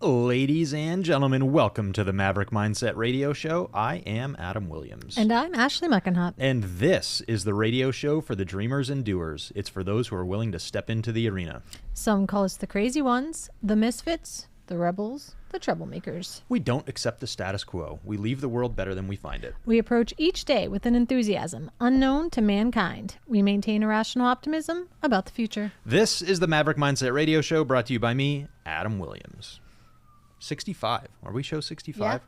Ladies and gentlemen, welcome to the Maverick Mindset Radio Show. I am Adam Williams. And I'm Ashley Muckenhop. And this is the radio show for the dreamers and doers. It's for those who are willing to step into the arena. Some call us the crazy ones, the misfits, the rebels, the troublemakers. We don't accept the status quo. We leave the world better than we find it. We approach each day with an enthusiasm unknown to mankind. We maintain irrational optimism about the future. This is the Maverick Mindset Radio Show, brought to you by me, Adam Williams. 65. Are we show 65?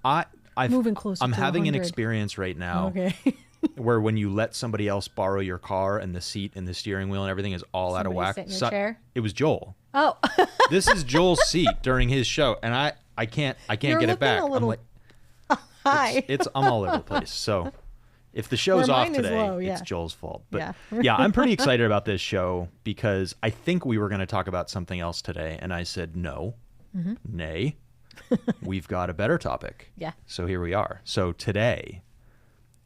Yeah. Moving closer I'm to having 100. an experience right now Okay. where when you let somebody else borrow your car and the seat and the steering wheel and everything is all out of whack. Sit in your chair? It was Joel. Oh. This is Joel's seat during his show, and I can't You're get it back. looking a little I'm like, high. I'm all over the place. So if the show's Where off mine is today, low, yeah. it's Joel's fault. But Yeah. yeah, I'm pretty excited about this show because I think we were going to talk about something else today, and I said no, nay, we've got a better topic. Yeah. So here we are. So today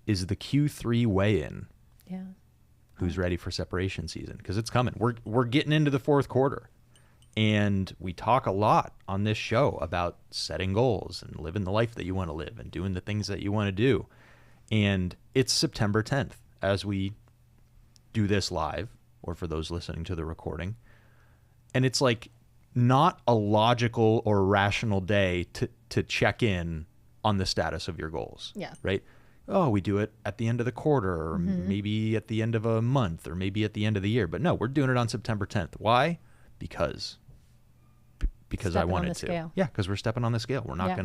is the Q3 weigh-in. Yeah. Who's ready for separation season? Because it's coming. We're getting into the fourth quarter. And we talk a lot on this show about setting goals and living the life that you want to live and doing the things that you want to do. And it's September 10th as we do this live, or for those listening to the recording. And it's like not a logical or rational day to check in on the status of your goals. Yeah. Right? Oh, we do it at the end of the quarter, or maybe at the end of a month, or maybe at the end of the year. But no, we're doing it on September 10th. Why? Because I Stepping on wanted the to. scale. Yeah, because we're stepping on the scale. We're not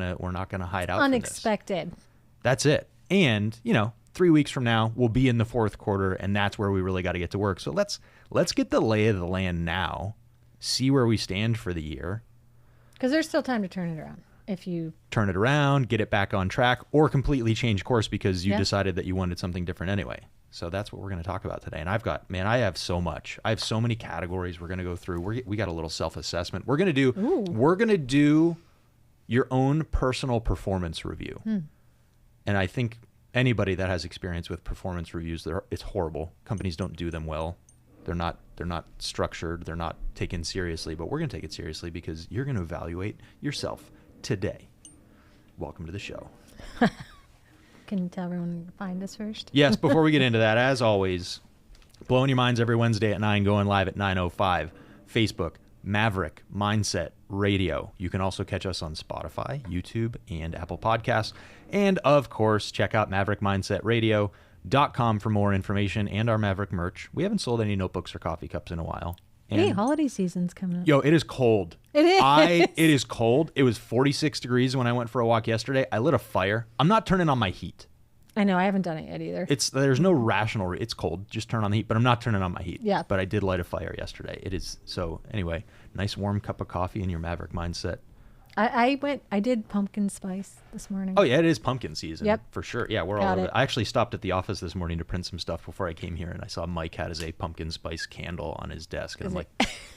gonna hide out. Unexpected. From this. That's it. And 3 weeks from now we'll be in the fourth quarter, and that's where we really got to get to work. So let's get the lay of the land now. See where we stand for the year. Because there's still time to turn it around. If you Turn it around, get it back on track, or completely change course because you decided that you wanted something different anyway. So that's what we're going to talk about today. And I have so much. I have so many categories we're going to go through. We got a little self-assessment. We're going to do your own personal performance review. And I think anybody that has experience with performance reviews, it's horrible. Companies don't do them well. They're not structured. They're not taken seriously. But we're going to take it seriously because you're going to evaluate yourself today. Welcome to the show. can you tell everyone to find us first? Yes, before we get into that, as always, blowing your minds every Wednesday at 9, going live at 9:05. Facebook, Maverick Mindset Radio. You can also catch us on Spotify, YouTube, and Apple Podcasts. And, of course, check out MaverickMindsetRadio.com for more information and our Maverick merch. We haven't sold any notebooks or coffee cups in a while. Hey, holiday season's coming up. Yo, it is cold. It is. It is cold. It was 46 degrees when I went for a walk yesterday. I lit a fire. I'm not turning on my heat. I know. I haven't done it yet either. There's no rational. It's cold. Just turn on the heat. But I'm not turning on my heat. Yeah. But I did light a fire yesterday. It is so. Anyway, nice warm cup of coffee in your Maverick mindset. I did pumpkin spice this morning. Oh yeah, it is pumpkin season. Yep. For sure. Yeah, we're all Got over it. it. I actually stopped at the office this morning to print some stuff before I came here, and I saw Mike had a pumpkin spice candle on his desk, and I'm like,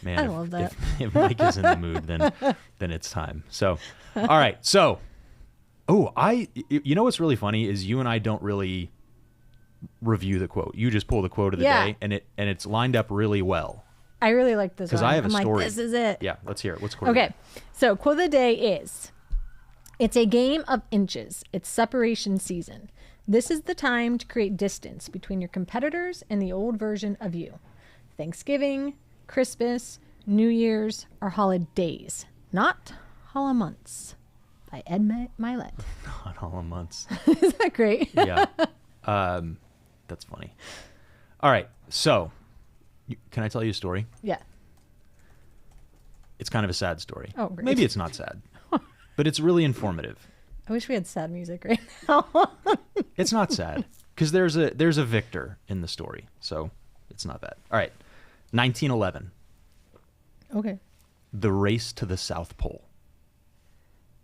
man, I love that. If Mike is in the mood, then it's time. So, all right. So, you know what's really funny is you and I don't really review the quote. You just pull the quote of the day, and it's lined up really well. I really like this one. Because I have a I'm story. like, this is it. Yeah, let's hear it. What's quote of the Okay. day? So, quote of the day is, it's a game of inches. It's separation season. This is the time to create distance between your competitors and the old version of you. Thanksgiving, Christmas, New Year's are holidays, not months. By Ed Milet. Not all in months. Is that great? Yeah. That's funny. All right. So, can I tell you a story? Yeah. It's kind of a sad story. Oh, great. Maybe it's not sad, but it's really informative. I wish we had sad music right now. It's not sad because there's a victor in the story, so it's not bad. All right. 1911. Okay. The race to the South Pole.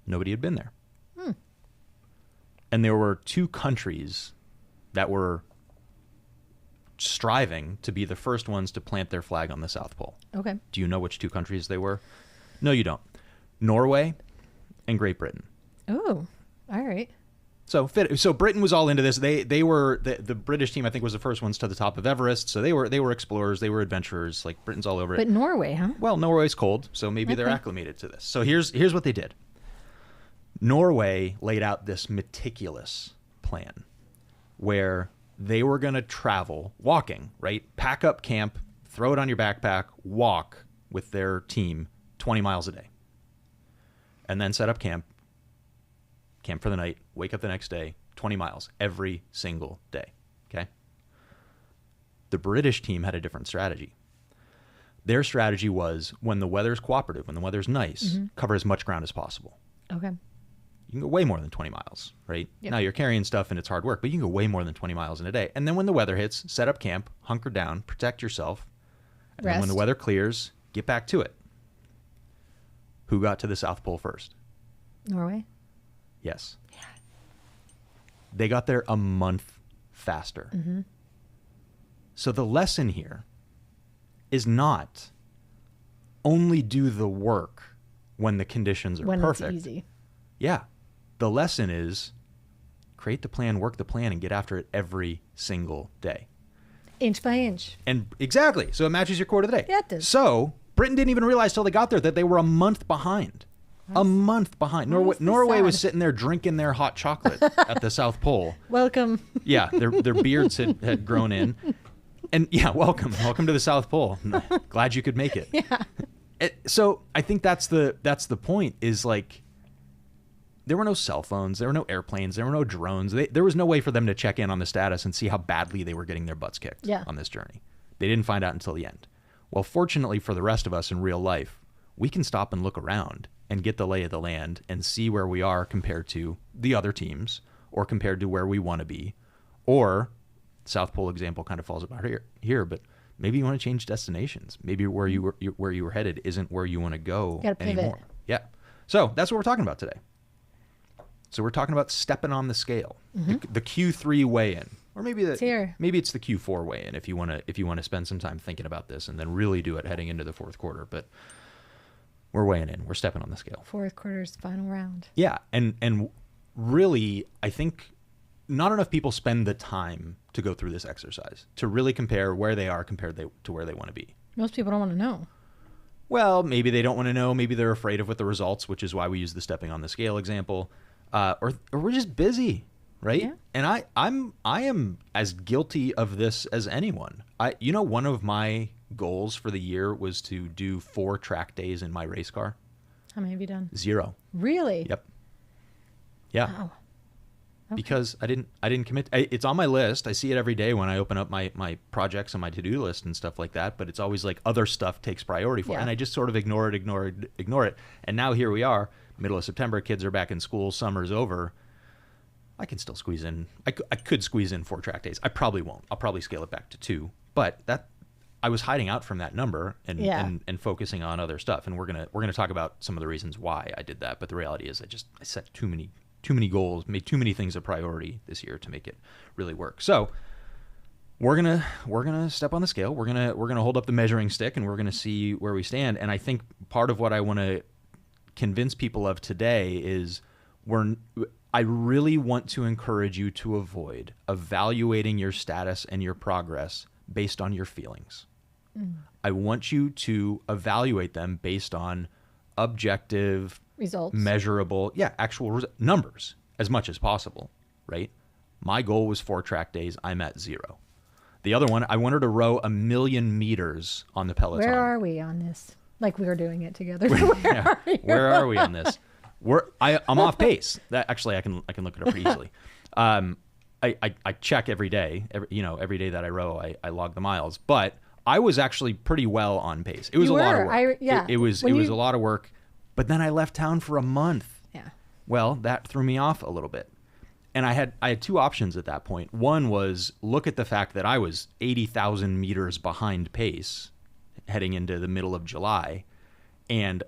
Nobody had been there. And there were two countries that were striving to be the first ones to plant their flag on the South Pole. Okay. Do you know which two countries they were? No, you don't. Norway and Great Britain. Oh, all right. So Britain was all into this. They were the British team. I think was the first ones to the top of Everest. So they were explorers. They were adventurers. Like Britain's all over it. But Norway, huh? Well, Norway's cold, so maybe they're acclimated to this. So here's what they did. Norway laid out this meticulous plan where they were going to travel walking, right? Pack up camp, throw it on your backpack, walk with their team 20 miles a day. And then set up camp for the night, wake up the next day, 20 miles every single day, okay? The British team had a different strategy. Their strategy was when the weather's cooperative, when the weather's nice, cover as much ground as possible. Okay. You can go way more than 20 miles, right? Yep. Now you're carrying stuff and it's hard work, but you can go way more than 20 miles in a day. And then when the weather hits, set up camp, hunker down, protect yourself. And then when the weather clears, get back to it. Who got to the South Pole first? Norway? Yes. Yeah. They got there a month faster. Mm-hmm. So the lesson here is not only do the work when the conditions are perfect. When it's easy. Yeah. The lesson is create the plan, work the plan, and get after it every single day. Inch by inch. And exactly. So it matches your quote of the day. Yeah, it does. So Britain didn't even realize till they got there that they were a month behind. A month behind. Norway was sitting there drinking their hot chocolate at the South Pole. Welcome. Yeah, their beards had grown in. And yeah, welcome to the South Pole. Glad you could make it. Yeah. So I think that's the point is like, there were no cell phones, there were no airplanes, there were no drones. There was no way for them to check in on the status and see how badly they were getting their butts kicked on this journey. They didn't find out until the end. Well, fortunately for the rest of us in real life, we can stop and look around and get the lay of the land and see where we are compared to the other teams or compared to where we want to be. Or South Pole example kind of falls apart here, but maybe you want to change destinations. Maybe where you were headed isn't where you want to go anymore. Yeah. So that's what we're talking about today. So we're talking about stepping on the scale, the Q3 weigh-in, or maybe it's the Q4 weigh-in if you want to spend some time thinking about this and then really do it heading into the fourth quarter. But we're weighing in. We're stepping on the scale. Fourth quarter's final round. Yeah, and really, I think not enough people spend the time to go through this exercise to really compare where they are compared to where they want to be. Most people don't want to know. Well, maybe they don't want to know. Maybe they're afraid of what the results, which is why we use the stepping on the scale example. Or we're just busy, right? Yeah. And I am as guilty of this as anyone. One of my goals for the year was to do 4 track days in my race car. How many have you done? 0. Really? Yep. Yeah. Wow. Okay. Because I didn't commit. It's on my list. I see it every day when I open up my projects and my to-do list and stuff like that. But it's always like other stuff takes priority for it. And I just sort of ignore it. And now here we are, middle of September. Kids are back in school. Summer's over. I can still squeeze in. I could squeeze in 4 track days. I probably won't. I'll probably scale it back to 2. But I was hiding out from that number and focusing on other stuff. And we're gonna talk about some of the reasons why I did that. But the reality is I set too many goals, made too many things a priority this year to make it really work. So we're gonna step on the scale. We're gonna hold up the measuring stick and we're gonna see where we stand. And I think part of what I want to convince people of today is I really want to encourage you to avoid evaluating your status and your progress based on your feelings. I want you to evaluate them based on objective results, measurable, actual numbers as much as possible, right? My goal was 4 track days. I'm at 0. The other one, I wanted to row 1,000,000 meters on the Peloton. Where are we on this? Like we were doing it together. Where are we on this? I'm off pace. That actually I can look it up pretty easily. I check every day. Every day that I row, I log the miles. But I was actually pretty well on pace. It was a lot of work. It was a lot of work. But then I left town for a month. Yeah. Well, that threw me off a little bit. And I had 2 options at that point. One was look at the fact that I was 80,000 meters behind pace heading into the middle of July. And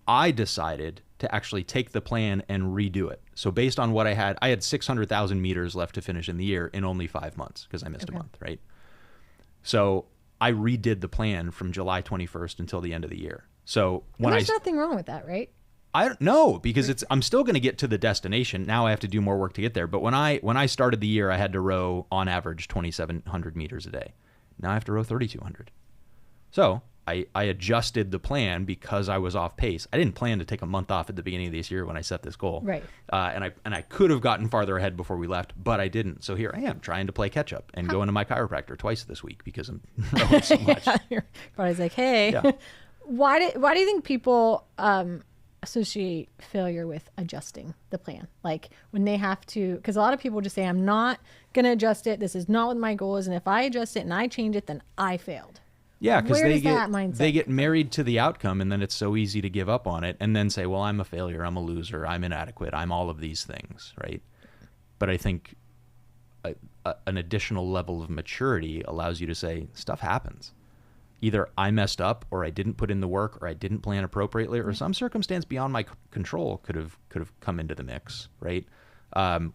I decided to actually take the plan and redo it. So based on what I had 600,000 meters left to finish in the year in only 5 months because I missed a month, right? So I redid the plan from July 21st until the end of the year. So there's nothing wrong with that, right? I don't know, because I'm still going to get to the destination. Now I have to do more work to get there. But when I started the year, I had to row on average 2,700 meters a day. Now I have to row 3,200. So I adjusted the plan because I was off pace. I didn't plan to take a month off at the beginning of this year when I set this goal. Right. And I could have gotten farther ahead before we left, but I didn't. So here I am trying to play catch up and going to my chiropractor twice this week because I'm rowing so much. Your body's like, hey, Yeah. why do you think people associate failure with adjusting the plan? Like when they have to, because a lot of people just say, I'm not going to adjust it. This is not what my goal is. And if I adjust it and I change it, then I failed. Yeah, because Where does that mindset they get married to the outcome, and then it's so easy to give up on it and then say, well, I'm a failure, I'm a loser, I'm inadequate, I'm all of these things, right? But I think an additional level of maturity allows you to say, stuff happens. Either I messed up, or I didn't put in the work, or I didn't plan appropriately, or some circumstance beyond my control could have come into the mix, right?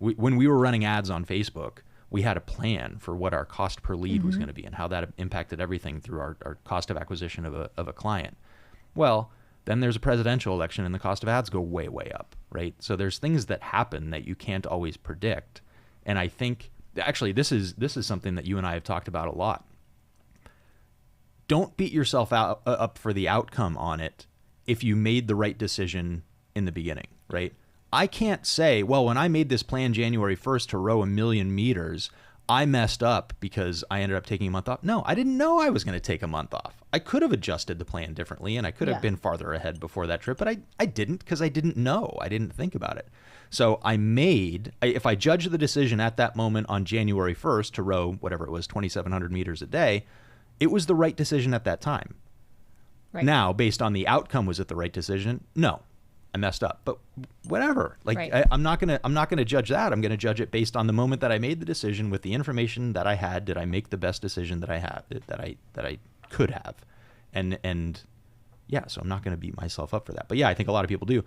When we were running ads on Facebook, we had a plan for what our cost per lead was going to be and how that impacted everything through our cost of acquisition of a client. Well, then there's a presidential election and the cost of ads go way, way up, right? So there's things that happen that you can't always predict. And I think, actually, this is something that you and I have talked about a lot. Don't beat yourself up for the outcome on it if you made the right decision in the beginning, right? I can't say, well, when I made this plan January 1st to row 1,000,000 meters, I messed up because I ended up taking a month off. No, I didn't know I was going to take a month off. I could have adjusted the plan differently, and I could have been farther ahead before that trip, but I didn't, because I didn't know. I didn't think about it. So if I judge the decision at that moment on January 1st to row, whatever it was, 2,700 meters a day, it was the right decision at that time. Right. Now, based on the outcome, was it the right decision? No. I messed up, but whatever. Like right. I'm not gonna judge that. I'm gonna judge it based on the moment that I made the decision with the information that I had. Did I make the best decision that I could have? And yeah, so I'm not gonna beat myself up for that. But yeah, I think a lot of people do.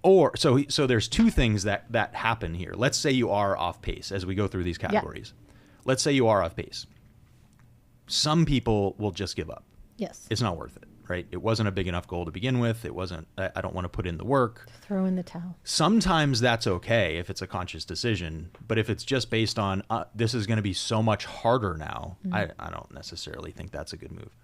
Or so there's two things that happen here. Let's say you are off pace as we go through these categories. Yeah. Let's say you are off pace. Some people will just give up. Yes. It's not worth it. Right? It wasn't a big enough goal to begin with. It wasn't, I don't want to put in the work. Throw in the towel. Sometimes that's okay if it's a conscious decision, but if it's just based on, this is going to be so much harder now, I don't necessarily think that's a good move.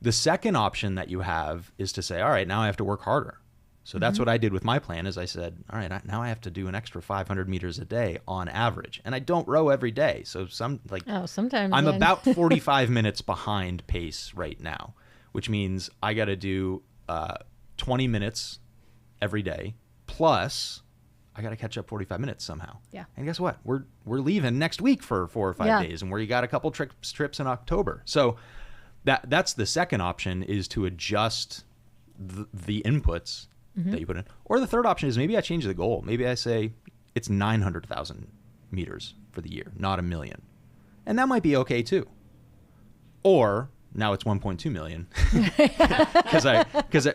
The second option that you have is to say, all right, now I have to work harder. So that's what I did with my plan is I said, all right, now I have to do an extra 500 meters a day on average. And I don't row every day. So sometimes I'm about 45 minutes behind pace right now, which means I got to do 20 minutes every day, plus I got to catch up 45 minutes somehow. Yeah. And guess what? We're leaving next week for 4 or 5 days, and where you got a couple trips in October. So that's the second option, is to adjust the inputs that you put in. Or the third option is maybe I change the goal. Maybe I say it's 900,000 meters for the year, not 1,000,000. And that might be okay too. Or now it's 1.2 million.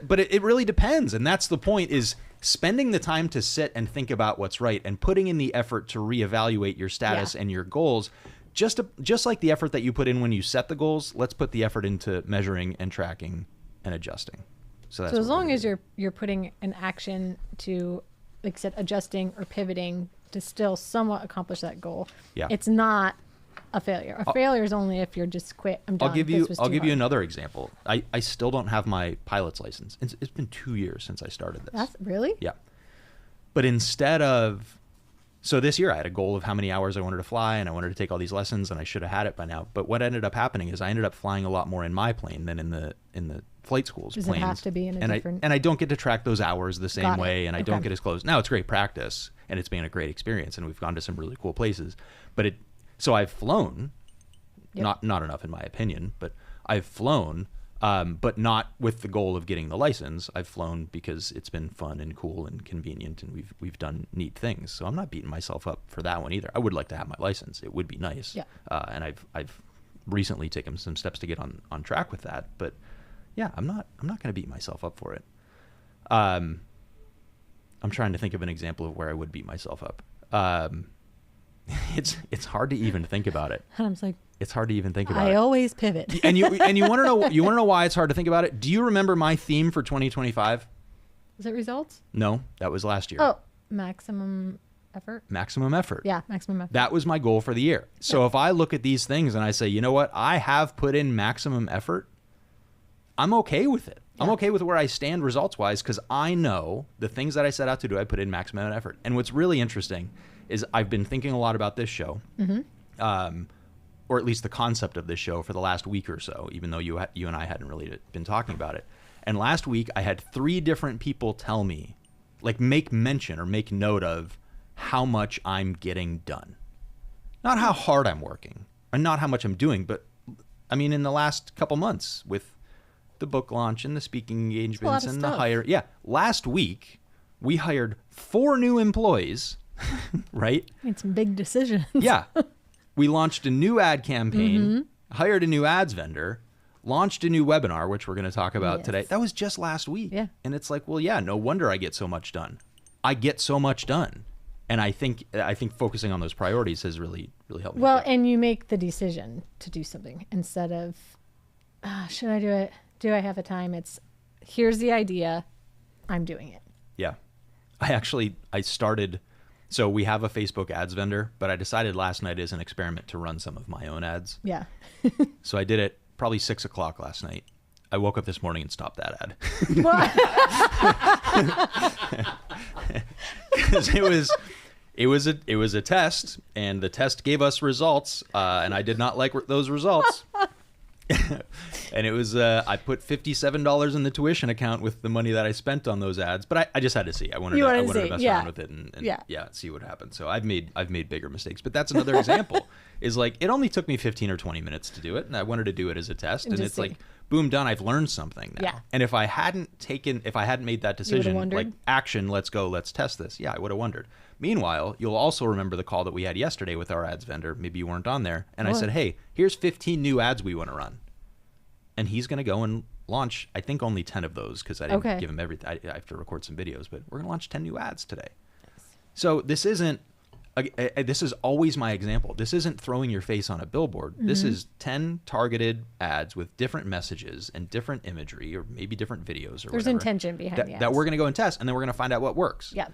But it really depends. And that's the point, is spending the time to sit and think about what's right and putting in the effort to reevaluate your status and your goals. Just like the effort that you put in when you set the goals, let's put the effort into measuring and tracking and adjusting. So as long as you're putting an action to, like I said, adjusting or pivoting to still somewhat accomplish that goal, it's not a failure. Failure is only if you're just quit. I'm done. I'll give you another example. I still don't have my pilot's license. It's been 2 years since I started this. That's really? Yeah. But so this year I had a goal of how many hours I wanted to fly, and I wanted to take all these lessons, and I should have had it by now. But what ended up happening is I ended up flying a lot more in my plane than in the flight school's planes. Does it have to be in a different? And I don't get to track those hours the same way, and I don't get as close. Now it's great practice, and it's been a great experience, and we've gone to some really cool places. So I've flown, not enough in my opinion, but I've flown, but not with the goal of getting the license. I've flown because it's been fun and cool and convenient, and we've done neat things. So I'm not beating myself up for that one either. I would like to have my license. It would be nice. Yeah. And I've recently taken some steps to get on track with that. But yeah, I'm not going to beat myself up for it. I'm trying to think of an example of where I would beat myself up. It's hard to even think about it. I'm like, it's hard to even think about it. I always pivot. And you want to know why it's hard to think about it? Do you remember my theme for 2025? Was it results? No, that was last year. Oh, maximum effort. Maximum effort. Yeah, maximum effort. That was my goal for the year. So if I look at these things and I say, you know what, I have put in maximum effort, I'm okay with it. I'm okay with where I stand results-wise because I know the things that I set out to do, I put in maximum effort. And what's really interesting is I've been thinking a lot about this show, or at least the concept of this show for the last week or so, even though you and I hadn't really been talking about it. And last week, I had 3 different people tell me, like make mention or make note of how much I'm getting done. Not how hard I'm working, and not how much I'm doing, but I mean, in the last couple months with the book launch and the speaking engagements and the hire. Yeah. Last week, we hired 4 new employees, right? Made some big decisions. Yeah. We launched a new ad campaign, hired a new ads vendor, launched a new webinar, which we're going to talk about today. That was just last week. Yeah. And it's like, well, yeah, no wonder I get so much done. I get so much done. And I think focusing on those priorities has really helped me. Well, and you make the decision to do something instead of, should I do it? Do I have the time? It's, here's the idea. I'm doing it. Yeah. I started, so we have a Facebook ads vendor, but I decided last night as an experiment to run some of my own ads. Yeah. So I did it probably 6 o'clock last night. I woke up this morning and stopped that ad. Because it was a test, and the test gave us results, and I did not like those results. And it was I put $57 in the tuition account with the money that I spent on those ads, but I just had to see. I wanted to mess around with it and see what happened. So I've made bigger mistakes, but that's another example. Is like it only took me 15 or 20 minutes to do it, and I wanted to do it as a test, and it's like boom, done. I've learned something now. Yeah. And if I hadn't made that decision, like action, let's go, let's test this. Yeah, I would have wondered. Meanwhile, you'll also remember the call that we had yesterday with our ads vendor. Maybe you weren't on there. And I said, hey, here's 15 new ads we want to run. And he's going to go and launch, I think, only 10 of those because I didn't give him everything. I have to record some videos, but we're going to launch 10 new ads today. Nice. So this isn't, this is always my example. This isn't throwing your face on a billboard. Mm-hmm. This is 10 targeted ads with different messages and different imagery or maybe different videos or There's whatever. intention behind the ads. That we're going to go and test, and then we're going to find out what works. Yeah.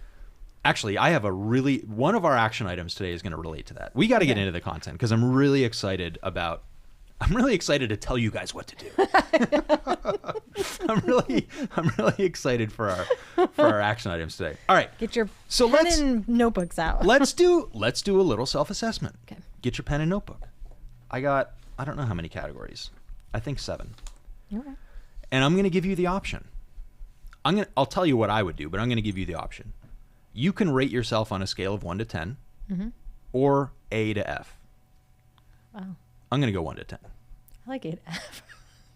Actually, I have one of our action items today is going to relate to that. We got to get into the content because I'm really excited to tell you guys what to do. I'm really excited for our action items today. All right. Get your pen and notebooks out. let's do a little self-assessment. Okay. Get your pen and notebook. I don't know how many categories. I think 7. Okay. And I'm going to give you the option. I'll tell you what I would do, but I'm going to give you the option. You can rate yourself on a scale of 1 to 10 or A to F. Wow. I'm going to go 1 to 10. I like A to F.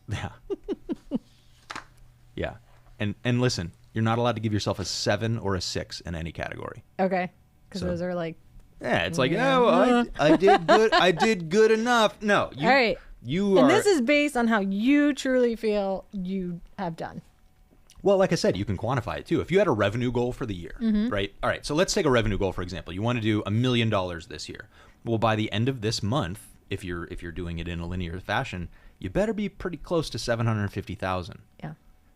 Yeah. Yeah. And listen, you're not allowed to give yourself a 7 or a 6 in any category. Okay. Because those are like. Yeah, it's like, I did good. I did good enough. No. All right. And this is based on how you truly feel you have done. Well, like I said, you can quantify it too. If you had a revenue goal for the year, right? All right, so let's take a revenue goal, for example. You want to do $1 million this year. Well, by the end of this month, if you're doing it in a linear fashion, you better be pretty close to $750,000. Yeah.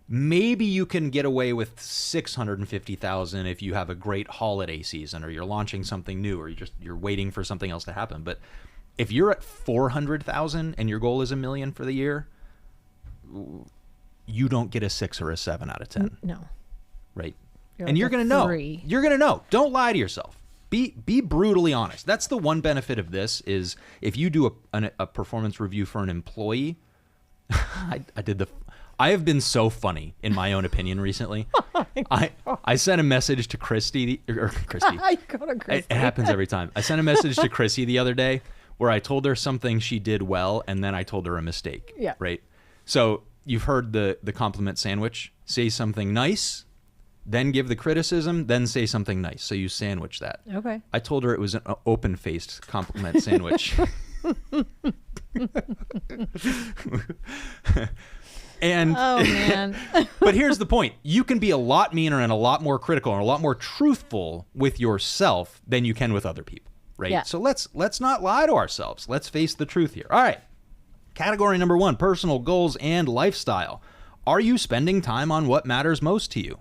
Maybe you can get away with $650,000 if you have a great holiday season or you're launching something new or you're waiting for something else to happen. But if you're at $400,000 and your goal is $1 million for the year, you don't get a 6 or a 7 out of 10. No. Right. You're going to know. You're going to know. Don't lie to yourself. Be brutally honest. That's the one benefit of this is if you do a performance review for an employee, I have been so funny in my own opinion recently. I sent a message to Christy. I go to Christy. It happens every time. I sent a message to Chrissy the other day where I told her something she did well and then I told her a mistake. Yeah. Right. So you've heard the compliment sandwich. Say something nice, then give the criticism, then say something nice. So you sandwich that. Okay. I told her it was an open-faced compliment sandwich. And oh man. But here's the point. You can be a lot meaner and a lot more critical and a lot more truthful with yourself than you can with other people, right? Yeah. So let's not lie to ourselves. Let's face the truth here. All right. Category number 1, personal goals and lifestyle. Are you spending time on what matters most to you?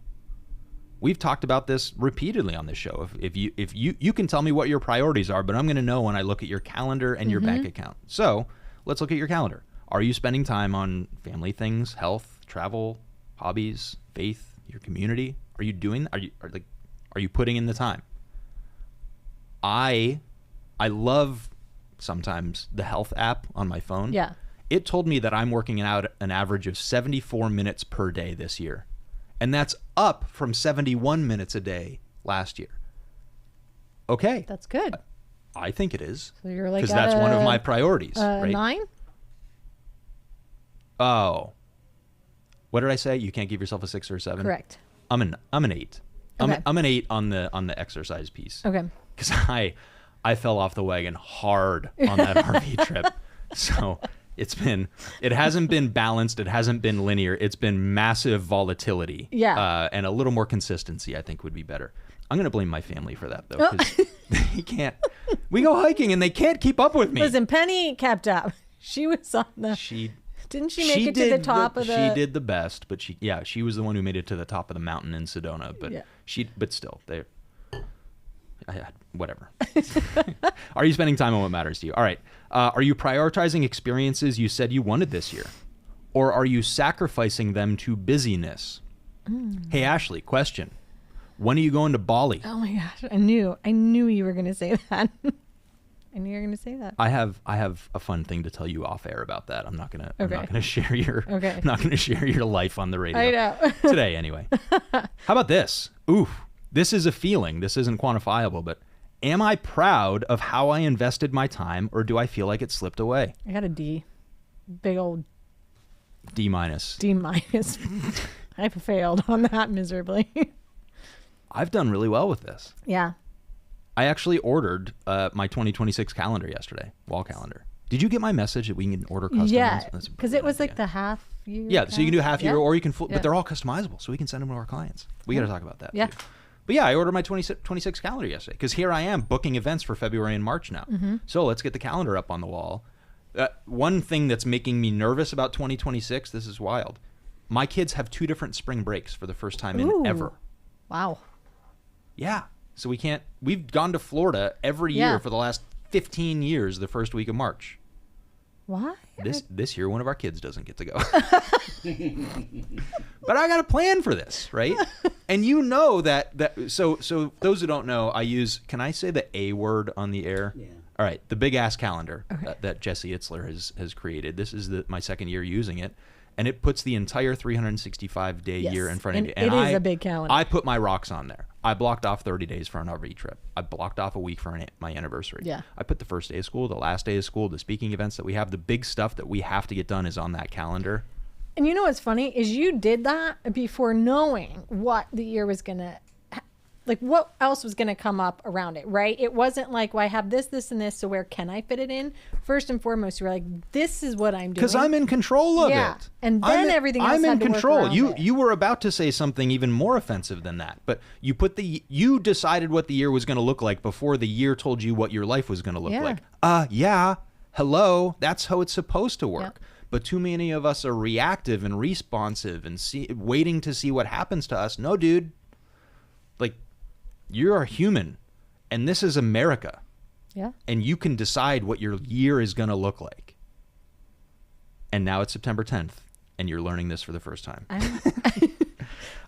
we've talked about this repeatedly on this show. If you can tell me what your priorities are, but I'm going to know when I look at your calendar and your bank account. So let's look at your calendar. Are you spending time on family things, health, travel, hobbies, faith, your community? Are you doing? Are you putting in the time? I love sometimes the health app on my phone. Yeah. It told me that I'm working out an average of 74 minutes per day this year. And that's up from 71 minutes a day last year. Okay. That's good. I think it is. So you're like, because that's one of my priorities. Right? 9? Oh. What did I say? You can't give yourself a 6 or a 7? Correct. I'm an 8. Okay. I'm an 8 on the exercise piece. Okay. Because I fell off the wagon hard on that RV trip. So it hasn't been balanced. It hasn't been linear. It's been massive volatility. Yeah. And a little more consistency, I think, would be better. I'm going to blame my family for that, though. Because they can't. We go hiking and they can't keep up with me. Listen, Penny kept up. She was on the. Didn't she make it to the top of the? She did the best, but she was the one who made it to the top of the mountain in Sedona. But but still, whatever. Are you spending time on what matters to you? All right. Are you prioritizing experiences you said you wanted this year? Or are you sacrificing them to busyness? Hey, Ashley, question. When are you going to Bali? Oh my gosh. I knew you were going to say that. I knew you were going to say that. I have a fun thing to tell you off air about that. I'm not going to share I'm not going to share your life on the radio. I know. Today anyway. How about this? Oof. This is a feeling. This isn't quantifiable, but am I proud of how I invested my time, or do I feel like it slipped away? I got a D. Big old D-. D-. I failed on that miserably. I've done really well with this. Yeah. I actually ordered my 2026 calendar yesterday, wall calendar. Did you get my message that we can order custom ones? Ones? Because it was like the half year. Yeah, so you can do half year or you can but they're all customizable, so we can send them to our clients. We got to talk about that. Yeah. Too. But yeah, I ordered my 2026 calendar yesterday because here I am booking events for February and March now. So let's get the calendar up on the wall. One thing that's making me nervous about 2026, this is wild. My kids have 2 different spring breaks for the first time in ever. Wow. Yeah. So we've gone to Florida every year for the last 15 years, the first week of March. Why? This year, one of our kids doesn't get to go. But I got a plan for this, right? And you know that so those who don't know, can I say the A word on the air? Yeah. All right, the big ass calendar that Jesse Itzler has created. This is my second year using it. And it puts the entire 365-day year in front of you. And it is a big calendar. I put my rocks on there. I blocked off 30 days for an RV trip. I blocked off a week for my anniversary. Yeah. I put the first day of school, the last day of school, the speaking events that we have, the big stuff that we have to get done is on that calendar. And you know what's funny is you did that before knowing what the year was going to, like what else was going to come up around it, right? It wasn't like, well, I have this, and this, so where can I fit it in? First and foremost, you were like, this is what I'm doing. Because I'm in control of it. And then everything else I'm had in to control. work around it. You were about to say something even more offensive than that, but you decided what the year was going to look like before the year told you what your life was going to look like. Hello, that's how it's supposed to work. Yeah. But too many of us are reactive and responsive and waiting to see what happens to us. No, dude. Like, you're a human, and this is America. Yeah. And you can decide what your year is going to look like. And now it's September 10th, and you're learning this for the first time. All right.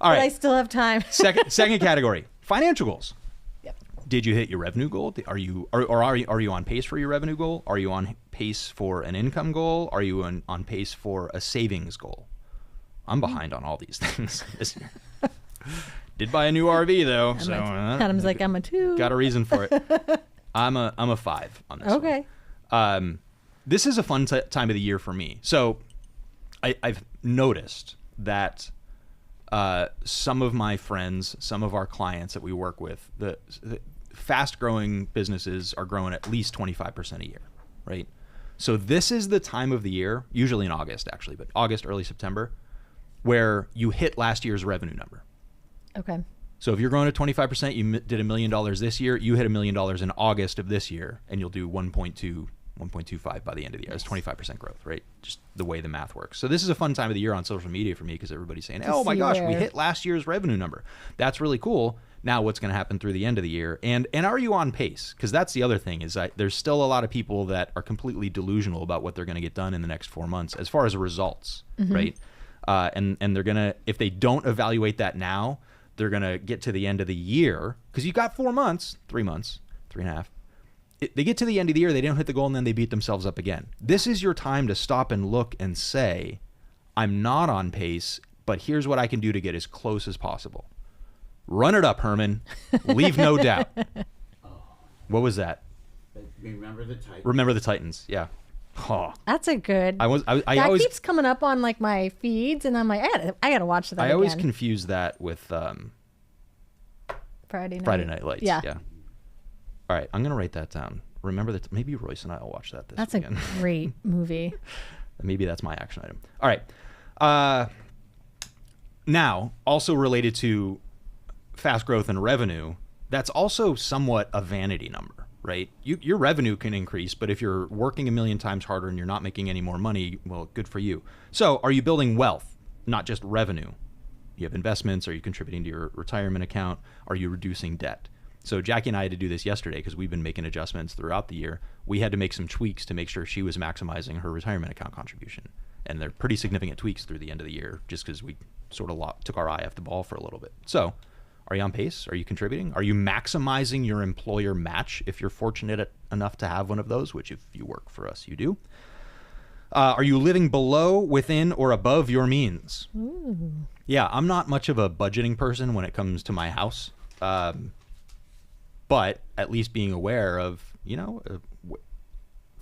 But I still have time. Second category, financial goals. Yep. Did you hit your revenue goal? Are you on pace for your revenue goal? Are you on pace for an income goal? Are you on pace for a savings goal? I'm behind on all these things this year. Did buy a new RV though, so Adam's like, I'm a 2. got a reason for it. I'm a 5 on this. Okay. One. This is a fun time of the year for me. So I've noticed that some of my friends, some of our clients that we work with, the fast-growing businesses are growing at least 25% a year, right? So this is the time of the year, usually in August actually, but August, early September, where you hit last year's revenue number. Okay. So if you're growing at 25%, you did $1 million this year, you hit $1 million in August of this year, and you'll do 1.2 1.25 by the end of the year. That's 25% growth, right? Just the way the math works. So this is a fun time of the year on social media for me because everybody's saying, oh my gosh, we hit last year's revenue number. That's really cool. Now what's going to happen through the end of the year? And are you on pace? Because that's the other thing is there's still a lot of people that are completely delusional about what they're going to get done in the next 4 months as far as results, right? And they're going to, if they don't evaluate that now, they're going to get to the end of the year because you got 4 months, 3 months, 3.5. They get to the end of the year, they don't hit the goal, and then they beat themselves up again. This is your time to stop and look and say, I'm not on pace, but here's what I can do to get as close as possible. Run it up, Herman. Leave no doubt. What was that? Remember the Titans. Remember the Titans, yeah. Oh. That's a good. I that always keeps coming up on like my feeds, and I'm like, I gotta watch that. I always again. confuse that with Friday Night Lights. Yeah. All right, I'm gonna write that down. Remember that. Maybe Royce and I will watch that this That's weekend. a great movie. Maybe that's my action item. All right. Now, also related to fast growth and revenue, that's also somewhat a vanity number, right? Your revenue can increase, but if you're working a million times harder and you're not making any more money, well, good for you. So are you building wealth, not just revenue? You have investments. Are you contributing to your retirement account? Are you reducing debt? So Jackie and I had to do this yesterday because we've been making adjustments throughout the year. We had to make some tweaks to make sure she was maximizing her retirement account contribution. And they're pretty significant tweaks through the end of the year just because we sort of took our eye off the ball for a little bit. So are you on pace? Are you contributing? Are you maximizing your employer match if you're fortunate enough to have one of those, which if you work for us, you do? Are you living below, within, or above your means? Ooh. Yeah, I'm not much of a budgeting person when it comes to my house. But at least being aware of,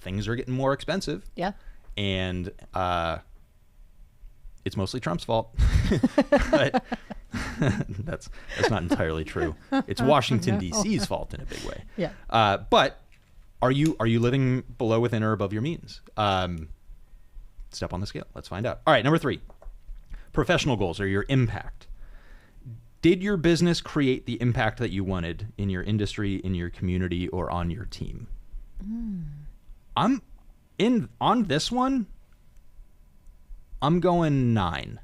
things are getting more expensive. Yeah. And it's mostly Trump's fault. But that's not entirely true. It's Washington, D.C.'s fault in a big way. Yeah. But are you living below, within, or above your means? Step on the scale. Let's find out. All right, number 3. Professional goals or your impact. Did your business create the impact that you wanted in your industry, in your community, or on your team? On this one, I'm going 9.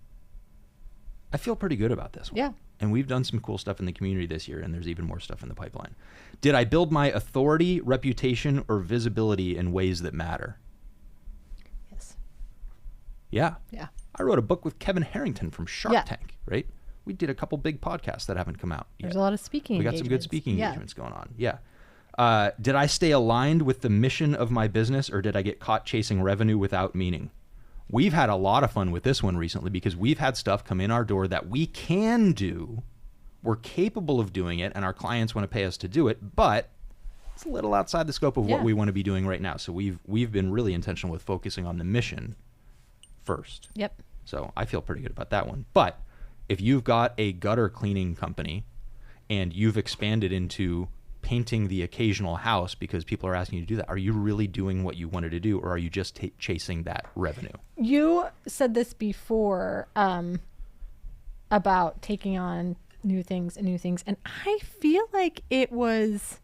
I feel pretty good about this one. Yeah. And we've done some cool stuff in the community this year, and there's even more stuff in the pipeline. Did I build my authority, reputation, or visibility in ways that matter? Yes. Yeah. Yeah. I wrote a book with Kevin Harrington from Shark Yeah. Tank, right? We did a couple big podcasts that haven't come out yet. There's a lot of speaking We got some good engagements. speaking Yeah. engagements going on. Yeah. Did I stay aligned with the mission of my business, or did I get caught chasing revenue without meaning? We've had a lot of fun with this one recently because we've had stuff come in our door that we can do. We're capable of doing it, and our clients want to pay us to do it, but it's a little outside the scope of what Yeah. we want to be doing right now. So we've been really intentional with focusing on the mission first. Yep. So I feel pretty good about that one. But if you've got a gutter cleaning company and you've expanded into painting the occasional house because people are asking you to do that, are you really doing what you wanted to do, or are you just chasing that revenue? You said this before about taking on new things, and I feel like it was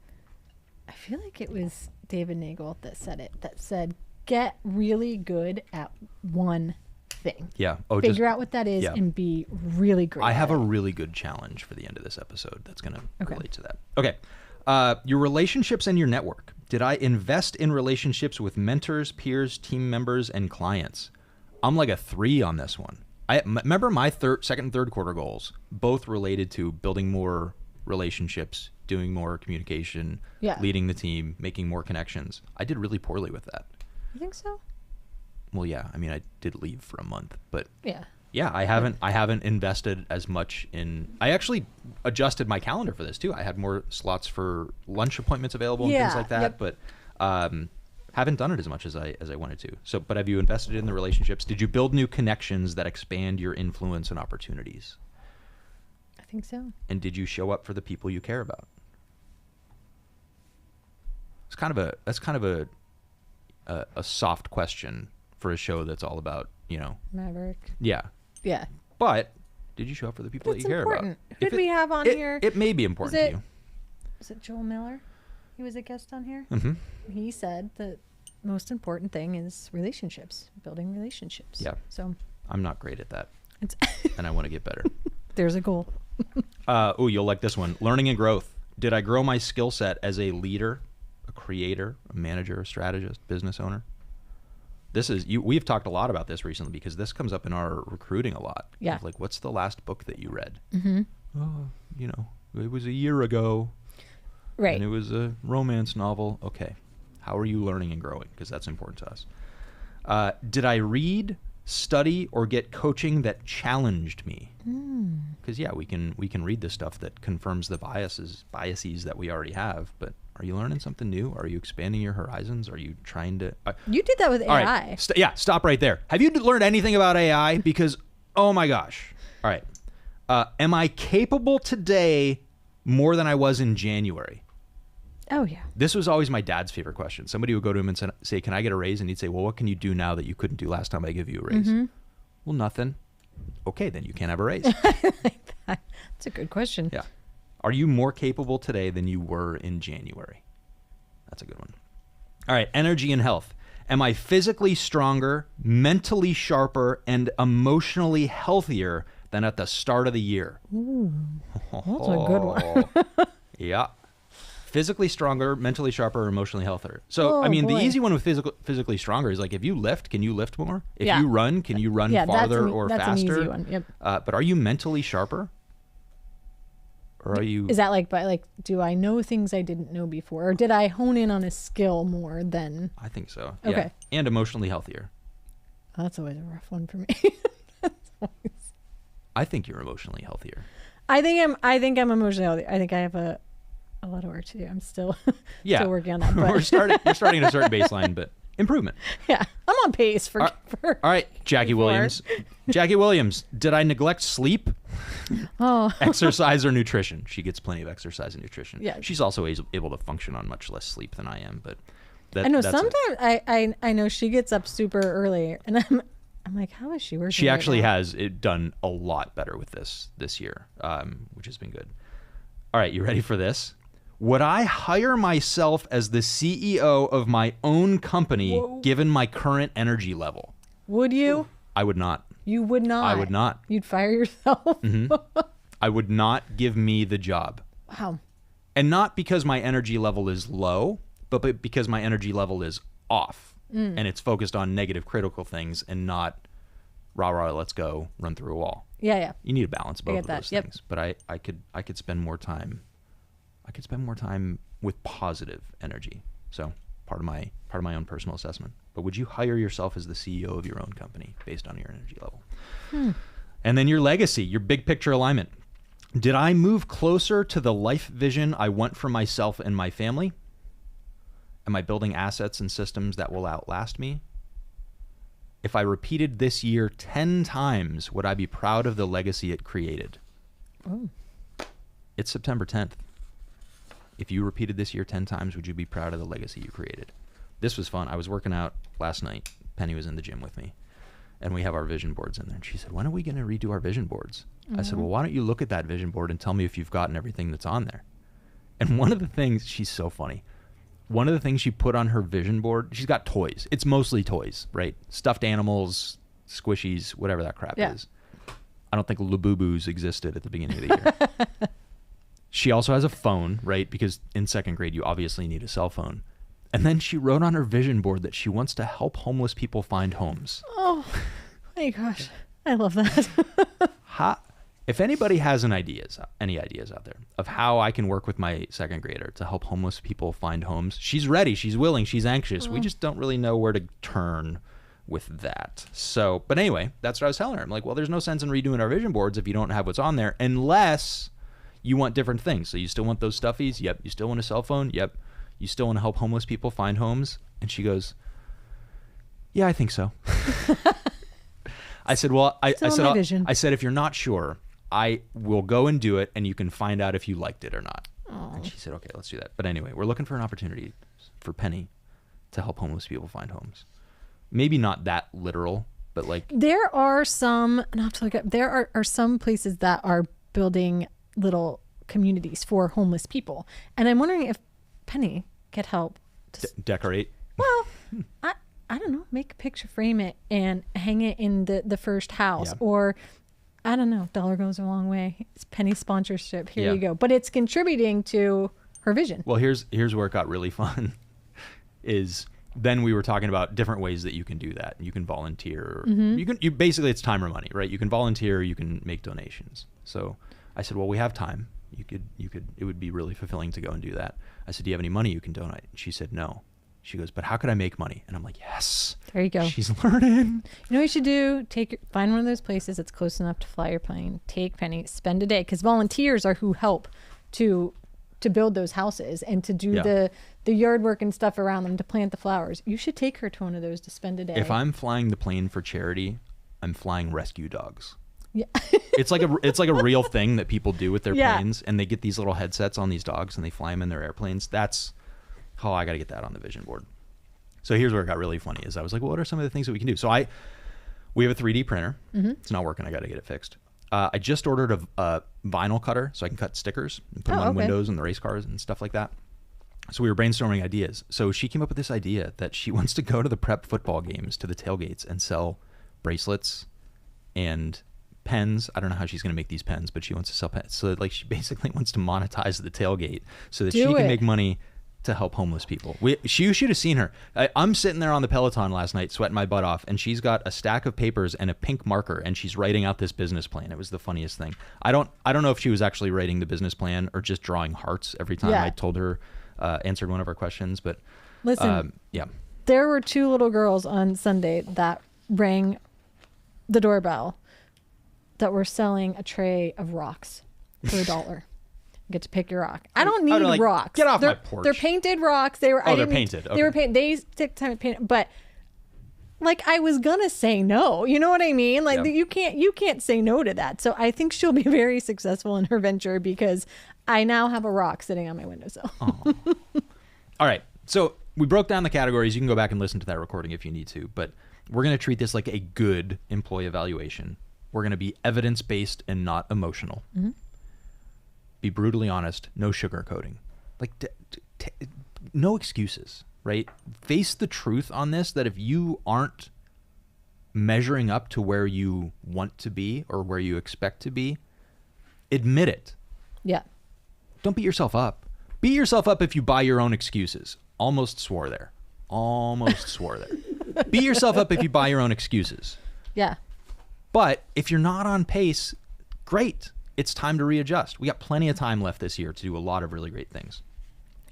David Nagel that said it. That said, get really good at one thing. Yeah. Figure out what that is yeah. and be really great. I have at a it. really good challenge for the end of this episode that's going to Okay. relate to that. Okay. Your relationships and your network. Did I invest in relationships with mentors, peers, team members, and clients? I'm like a 3 on this one. Remember my second and third quarter goals, both related to building more relationships, doing more communication, Yeah. leading the team, making more connections. I did really poorly with that. You think so? Well, yeah. I mean, I did leave for a month, but Yeah. yeah, I haven't invested as much in. I actually adjusted my calendar for this too. I had more slots for lunch appointments available and things Yeah, like that, yep. but haven't done it as much as I wanted to. So, but have you invested in the relationships? Did you build new connections that expand your influence and opportunities? I think so. And did you show up for the people you care about? That's kind of a soft question for a show that's all about, Maverick. yeah. Yeah. But did you show up for the people That's that you care important. about? Who If did we have on here? It may be important Was to you. Is it Joel Miller? He was a guest on here. Mm-hmm. He said that most important thing is relationships, building relationships. Yeah. So I'm not great at that, it's and I want to get better. there's a goal. Oh, you'll like this one. Learning and growth. Did I grow my skill set as a leader, a creator, a manager, a strategist, business owner? This is we've talked a lot about this recently because this comes up in our recruiting a lot. Yeah. Of like, what's the last book that you read? Mm-hmm. Oh, it was a year ago. Right. And it was a romance novel. Okay. How are you learning and growing? Because that's important to us. Did I read, study, or get coaching that challenged me? Because yeah, we can read the stuff that confirms the biases that we already have. But are you learning something new? Are you expanding your horizons? Are you trying to? You did that with All AI. right. Yeah. Stop right there. Have you learned anything about AI? Because oh my gosh. All right. Am I capable today more than I was in January? Oh yeah. This was always my dad's favorite question. Somebody would go to him and say, "Can I get a raise?" And he'd say, "Well, what can you do now that you couldn't do last time I gave you a raise?" Well, nothing. Okay, then you can't have a raise. That's a good question. Yeah. Are you more capable today than you were in January? That's a good one. All right, energy and health. Am I physically stronger, mentally sharper, and emotionally healthier than at the start of the year? Ooh, that's a good one. Yeah. Physically stronger, mentally sharper, emotionally healthier. So, Oh, I mean, boy. the easy one with physically stronger is like if you lift, can you lift more? If Yeah. you run, can you run Yeah, farther or that's faster? an easy one. Yep. But are you mentally sharper? Or are you... Is that do I know things I didn't know before? Or did I hone in on a skill more than... I think so. Okay. Yeah. And emotionally healthier. Oh, that's always a rough one for me. I think you're emotionally healthier. I think I'm emotionally healthy. I think I have a lot of work to do. I'm still Yeah. still working on that. But You're starting at a certain baseline, but improvement. yeah, I'm on pace for. All right, Jackie before. Williams. Jackie Williams, did I neglect sleep, Oh, exercise, or nutrition? She gets plenty of exercise and nutrition. Yeah. She's also able to function on much less sleep than I am, but I know that's it. sometimes I know she gets up super early, and I'm like, how is she working? She right actually now? has it done a lot better with this year, which has been good. All right, you ready for this? Would I hire myself as the CEO of my own company given my current energy level? Would you? I would not. You would not. I would not. You'd fire yourself. I would not give me the job. Wow. And not because my energy level is low, but because my energy level is off. And it's focused on negative critical things and not rah rah, let's go, run through a wall. Yeah. You need a balance of both get of that. those Yep. things. But I could spend more time. I could spend more time with positive energy. So part of my own personal assessment. But would you hire yourself as the CEO of your own company based on your energy level? And then your legacy, your big picture alignment. Did I move closer to the life vision I want for myself and my family? Am I building assets and systems that will outlast me? If I repeated this year 10 times, would I be proud of the legacy it created? Oh. It's September 10th. If you repeated this year 10 times, would you be proud of the legacy you created? This was fun. I was working out last night. Penny was in the gym with me. And we have our vision boards in there. And she said, when are we going to redo our vision boards? I said, well, why don't you look at that vision board and tell me if you've gotten everything that's on there? And one of the things, she's so funny. One of the things she put on her vision board, she's got toys. It's mostly toys, right? Stuffed animals, squishies, whatever that crap Yeah. is. I don't think Labubu's existed at the beginning of the year. She also has a phone, right? Because in second grade, you obviously need a cell phone. And then she wrote on her vision board that she wants to help homeless people find homes. Oh my gosh. I love that. If anybody has any ideas out there of how I can work with my second grader to help homeless people find homes, she's ready, she's willing, she's anxious. We just don't really know where to turn with that. So, but anyway, that's what I was telling her. I'm like, well, there's no sense in redoing our vision boards if you don't have what's on there, unless you want different things. So you still want those stuffies? Yep. You still want a cell phone? Yep. You still want to help homeless people find homes? And she goes, yeah, I think so. I said, well, I said, if you're not sure, I will go and do it, and you can find out if you liked it or not. Oh. And she said, okay, let's do that. But anyway, we're looking for an opportunity for Penny to help homeless people find homes. Maybe not that literal, but like... There are some, and I'll have to look up, there are some places that are building little communities for homeless people. And I'm wondering if Penny could help. Decorate. Well, I don't know, make a picture, frame it, and hang it in the first house. Yeah. Or, I don't know, dollar goes a long way. It's penny sponsorship. Here Yeah. you go. But it's contributing to her vision. Well, here's where it got really fun. Is then we were talking about different ways that you can do that. You can volunteer. You basically, it's time or money, right? You can volunteer. You can make donations. So I said, well, we have time. You could. It would be really fulfilling to go and do that. I said, do you have any money you can donate? And she said, no. She goes, but how could I make money? And I'm like, yes. There you go. She's learning. You know what you should do? Find one of those places that's close enough to fly your plane. Take Penny, spend a day, because volunteers are who help to build those houses and to do the yard work and stuff around them, to plant the flowers. You should take her to one of those to spend a day. If I'm flying the plane for charity, I'm flying rescue dogs. Yeah. It's like a real thing that people do with their Yeah. planes, and they get these little headsets on these dogs and they fly them in their airplanes. That's I got to get that on the vision board. So here's where it got really funny. Is I was like, well, what are some of the things that we can do? So we have a 3D printer. It's not working. I got to get it fixed. I just ordered a vinyl cutter so I can cut stickers and put them on windows and the race cars and stuff like that. So we were brainstorming ideas. So she came up with this idea that she wants to go to the prep football games, to the tailgates, and sell bracelets and pens. I don't know how she's going to make these pens, but she wants to sell pens. So like she basically wants to monetize the tailgate so that she can make money to help homeless people. You should have seen her. I'm sitting there on the Peloton last night sweating my butt off, and she's got a stack of papers and a pink marker, and she's writing out this business plan. It was the funniest thing. I don't know if she was actually writing the business plan or just drawing hearts every time I told her, answered one of our questions. But listen, yeah, there were 2 little girls on Sunday that rang the doorbell that were selling a tray of rocks for $1. Get to pick your rock. I don't need like, rocks. get off they're, my porch. They're painted rocks. They're painted. They were painted. They took time to paint, but like I was gonna say no. You know what I mean? Like you can't say no to that. So I think she'll be very successful in her venture because I now have a rock sitting on my windowsill. All right. So we broke down the categories. You can go back and listen to that recording if you need to, but we're going to treat this like a good employee evaluation. We're going to be evidence-based and not emotional. Be brutally honest, no sugarcoating. Like, no excuses, right? Face the truth on this, that if you aren't measuring up to where you want to be or where you expect to be, admit it. Yeah. Don't beat yourself up. Beat yourself up if you buy your own excuses. Almost swore there. Beat yourself up if you buy your own excuses. Yeah. But if you're not on pace, great. It's time to readjust. We got plenty of time left this year to do a lot of really great things.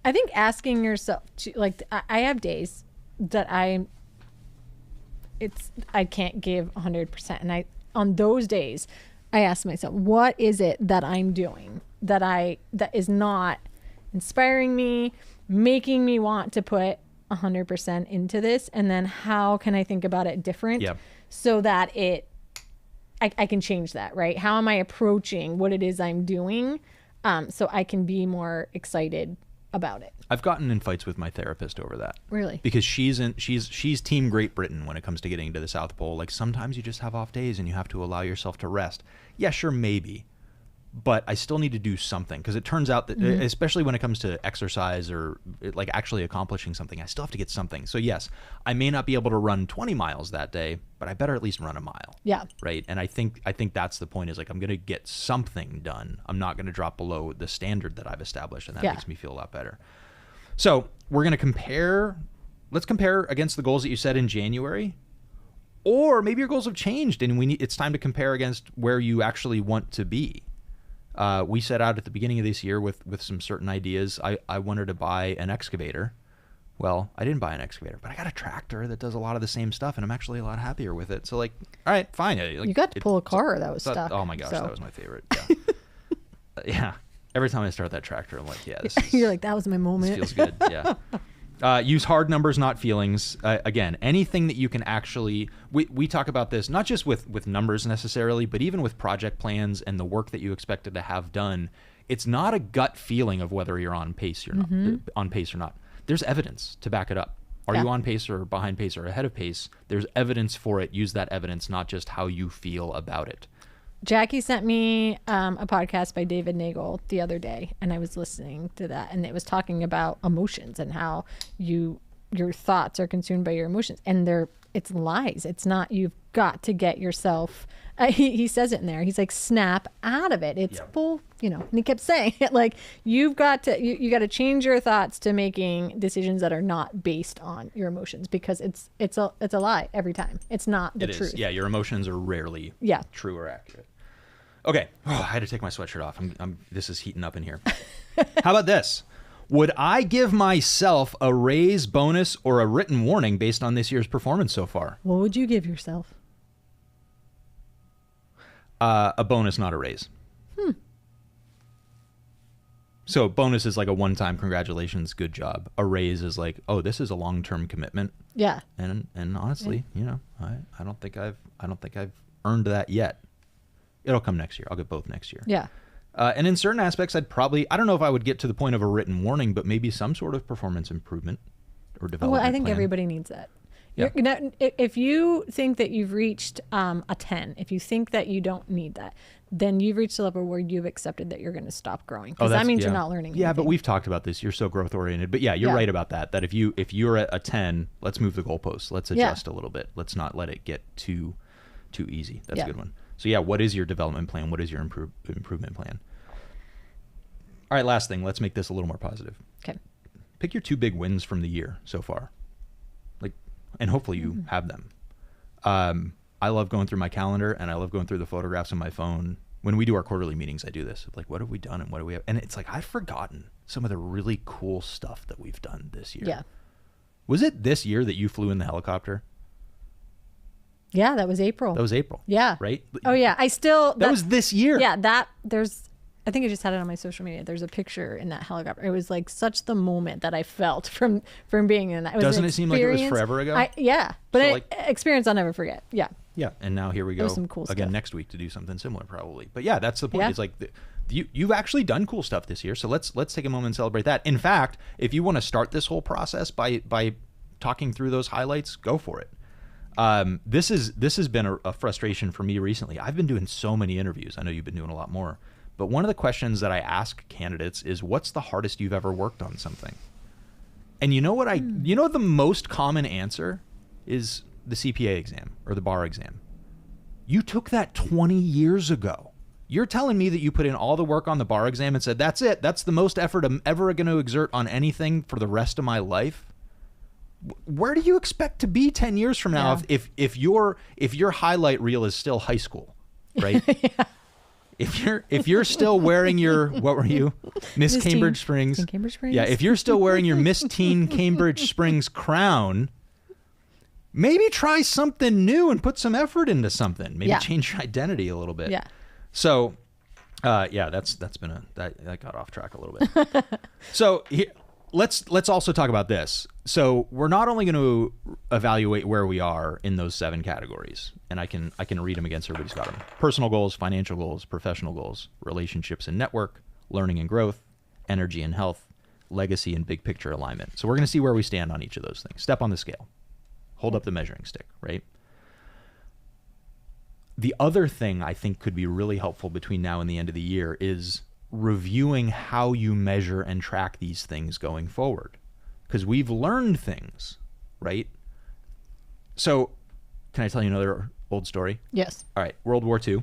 I think asking yourself, like, I have days that I can't give 100%. And on those days, I ask myself, what is it that I'm doing that is not inspiring me, making me want to put 100% into this? And then how can I think about it different so that I can change that, right? How am I approaching what it is I'm doing so I can be more excited about it? I've gotten in fights with my therapist over that. Really? Because she's Team Great Britain when it comes to getting to the South Pole. Like, sometimes you just have off days and you have to allow yourself to rest. Yeah, sure, maybe. But I still need to do something, because it turns out that, especially when it comes to exercise or like actually accomplishing something, I still have to get something. So yes, I may not be able to run 20 miles that day, but I better at least run a mile. Yeah. Right. And I think that's the point, is like, I'm going to get something done. I'm not going to drop below the standard that I've established, and that makes me feel a lot better. So we're going to compare. Let's compare against the goals that you set in January, or maybe your goals have changed and it's time to compare against where you actually want to be. We set out at the beginning of this year with some certain ideas. I wanted to buy an excavator. Well, I didn't buy an excavator, but I got a tractor that does a lot of the same stuff, and I'm actually a lot happier with it. So, like, all right, fine. Like, you got to pull a car that was stuck. Oh my gosh, so. that was my favorite. Yeah. Yeah. Every time I start that tractor, I'm like, yeah, you're like, that was my moment. This feels good. Yeah. Use hard numbers, not feelings. Again, anything that you can actually, we talk about this, not just with numbers necessarily, but even with project plans and the work that you expected to have done. It's not a gut feeling of whether you're on pace or not. There's evidence to back it up. Are you on pace or behind pace or ahead of pace? There's evidence for it. Use that evidence, not just how you feel about it. Jackie sent me a podcast by David Nagel the other day, and I was listening to that, and it was talking about emotions and how you your thoughts are consumed by your emotions, and it's lies. It's not. You've got to get yourself. He says it in there. He's like, snap out of it. It's full, and he kept saying it, like, you've got to, you got to change your thoughts to making decisions that are not based on your emotions, because it's a lie every time. It's not the truth. Yeah, your emotions are rarely true or accurate. Okay, I had to take my sweatshirt off. This is heating up in here. How about this? Would I give myself a raise, bonus, or a written warning based on this year's performance so far? What would you give yourself? A bonus, not a raise. So bonus is like a one-time congratulations, good job. A raise is like, oh, this is a long-term commitment. Yeah. And honestly, I don't think I've earned that yet. It'll come next year. I'll get both next year. Yeah. And in certain aspects, I don't know if I would get to the point of a written warning, but maybe some sort of performance improvement or development Well, I think plan. everybody needs that. Yeah. If you think that you've reached a 10, if you think that you don't need that, then you've reached a level where you've accepted that you're going to stop growing. Because that means you're not learning anything. Yeah, but we've talked about this. You're so growth oriented. But yeah, you're right about that. That if you're at a 10, let's move the goalposts. Let's adjust a little bit. Let's not let it get too easy. That's a good one. So yeah, what is your development plan? What is your improvement plan? All right, last thing. Let's make this a little more positive. Okay. Pick your 2 big wins from the year so far. And hopefully you have them. I love going through my calendar, and I love going through the photographs on my phone. When we do our quarterly meetings, I do this. Like, what have we done and what do we have? And it's like, I've forgotten some of the really cool stuff that we've done this year. Yeah. Was it this year that you flew in the helicopter? Yeah, that was April. That was April. Yeah. Right? Oh, yeah. That was this year. Yeah, I think I just had it on my social media. There's a picture in that helicopter. It was like such the moment that I felt from being in that. Doesn't it seem like it was forever ago? But experience I'll never forget. Yeah. Yeah, and now here we go some cool again stuff. next week to do something similar probably. But yeah, that's the point. Yeah. It's like you've actually done cool stuff this year, so let's take a moment and celebrate that. In fact, if you want to start this whole process by talking through those highlights, go for it. This has been a frustration for me recently. I've been doing so many interviews. I know you've been doing a lot more. But one of the questions that I ask candidates is, what's the hardest you've ever worked on something? And you know what the most common answer is the CPA exam or the bar exam. You took that 20 years ago. You're telling me that you put in all the work on the bar exam and said, that's it. That's the most effort I'm ever going to exert on anything for the rest of my life. Where do you expect to be 10 years from now if your highlight reel is still high school, right? Yeah. If you're still wearing your, what were you? Miss Cambridge Springs. Cambridge Springs. Yeah, if you're still wearing your Miss Teen Cambridge Springs crown, maybe try something new and put some effort into something. Maybe change your identity a little bit. Yeah. So, that's been that got off track a little bit. So let's also talk about this. So we're not only going to evaluate where we are in those 7 categories, and I can read them again so everybody's got them. Personal goals, financial goals, professional goals, relationships and network, learning and growth, energy and health, legacy and big picture alignment. So we're going to see where we stand on each of those things. Step on the scale. Hold up the measuring stick, right? The other thing I think could be really helpful between now and the end of the year is reviewing how you measure and track these things going forward. Because we've learned things, right? So, can I tell you another old story? Yes. All right, World War II.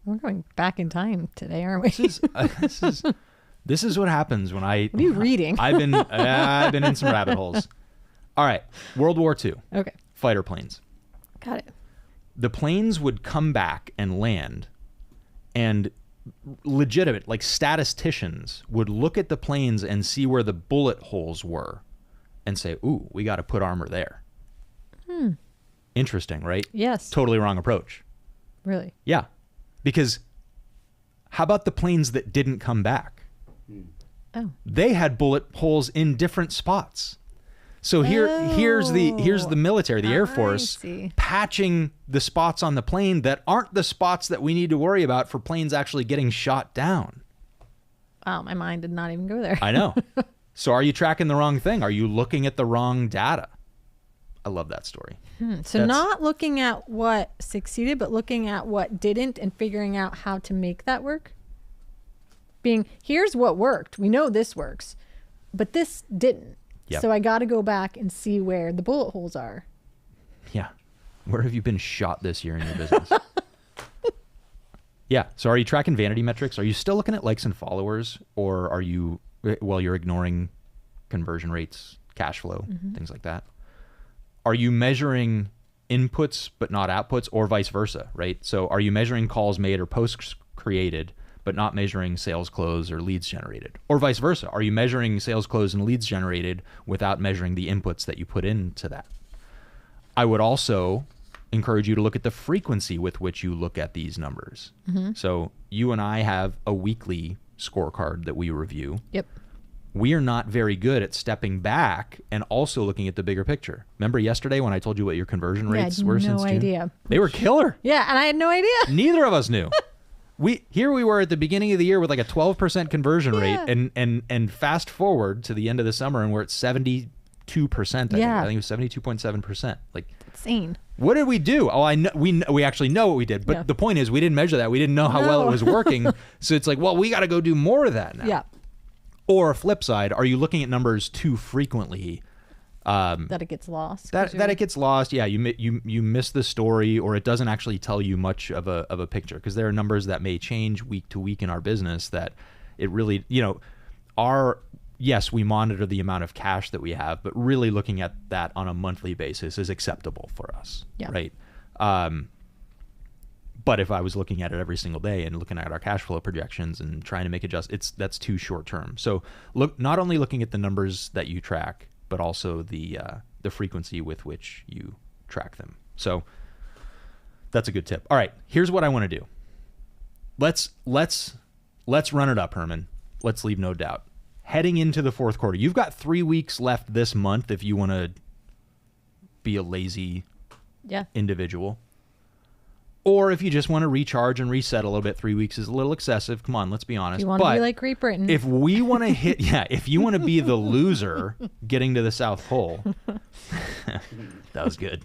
We're going back in time today, aren't we? This is what happens when I... What are you reading? I've been in some rabbit holes. All right, World War II. Okay. Fighter planes. Got it. The planes would come back and land, and legitimate, like statisticians, would look at the planes and see where the bullet holes were and say, ooh, we got to put armor there. Interesting, right? Yes. Totally wrong approach. Really? Yeah. Because how about the planes that didn't come back? Oh. They had bullet holes in different spots. So here's the military, the Air Force, patching the spots on the plane that aren't the spots that we need to worry about for planes actually getting shot down. Wow, my mind did not even go there. I know. So are you tracking the wrong thing? Are you looking at the wrong data? I love that story. So not looking at what succeeded, but looking at what didn't and figuring out how to make that work. Here's what worked. We know this works, but this didn't. Yep. So I got to go back and see where the bullet holes are. Yeah. Where have you been shot this year in your business? Yeah. So are you tracking vanity metrics? Are you still looking at likes and followers, or are you, well, you're ignoring conversion rates, cash flow, things like that? Are you measuring inputs but not outputs, or vice versa, right? So are you measuring calls made or posts created but not measuring sales closed or leads generated? Or vice versa, are you measuring sales closed and leads generated without measuring the inputs that you put into that? I would also encourage you to look at the frequency with which you look at these numbers. So you and I have a weekly scorecard that we review. Yep. We are not very good at stepping back and also looking at the bigger picture. Remember yesterday when I told you what your conversion rates were since June? No idea. They were killer. Yeah, and I had no idea. Neither of us knew. Here we were at the beginning of the year with like a 12% conversion rate, and fast forward to the end of the summer and we're at 72%. I think it was 72.7%. Like, insane. what did we do? Oh, I know we actually know what we did, but the point is we didn't measure that. We didn't know how well it was working. So it's like, well, we got to go do more of that now. Yeah. Or flip side, are you looking at numbers too frequently? That it gets lost. That it gets lost. Yeah, you miss the story, or it doesn't actually tell you much of a picture, because there are numbers that may change week to week in our business that it really, yes, we monitor the amount of cash that we have, but really looking at that on a monthly basis is acceptable for us, right? But if I was looking at it every single day and looking at our cash flow projections and trying to make adjustments, that's too short term. So not only looking at the numbers that you track, but also the frequency with which you track them. So that's a good tip. All right, here's what I want to do. Let's run it up, Herman. Let's leave no doubt. Heading into the fourth quarter, you've got 3 weeks left this month if you want to be a lazy individual. Or if you just want to recharge and reset a little bit, 3 weeks is a little excessive. Come on, let's be honest. You want to be like Great Britain. If we want to hit, if you want to be the loser getting to the South Pole, that was good.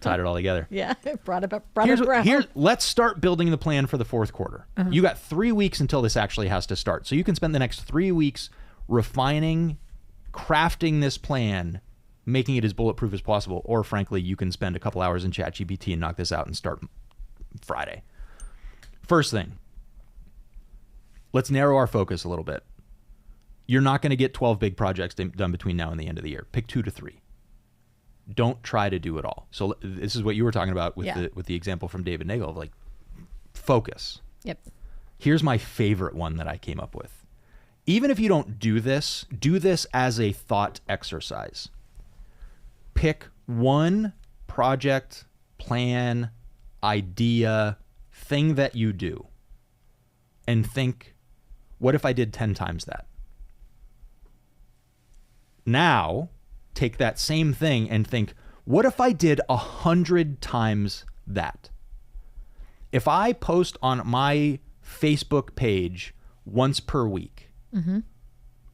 Tied it all together. Yeah, brought it around. Let's start building the plan for the fourth quarter. You got 3 weeks until this actually has to start. So you can spend the next 3 weeks refining, crafting this plan, making it as bulletproof as possible. Or frankly, you can spend a couple hours in ChatGPT and knock this out and start Friday. First thing, let's narrow our focus a little bit. You're not going to get 12 big projects done between now and the end of the year. Pick 2 to 3. Don't try to do it all. So this is what you were talking about with the example from David Nagel of like focus. Yep. Here's my favorite one that I came up with. Even if you don't do this as a thought exercise. Pick one project, plan, idea, thing that you do, and think, what if I did 10 times that? Now, take that same thing and think, what if I did 100 times that? If I post on my Facebook page once per week,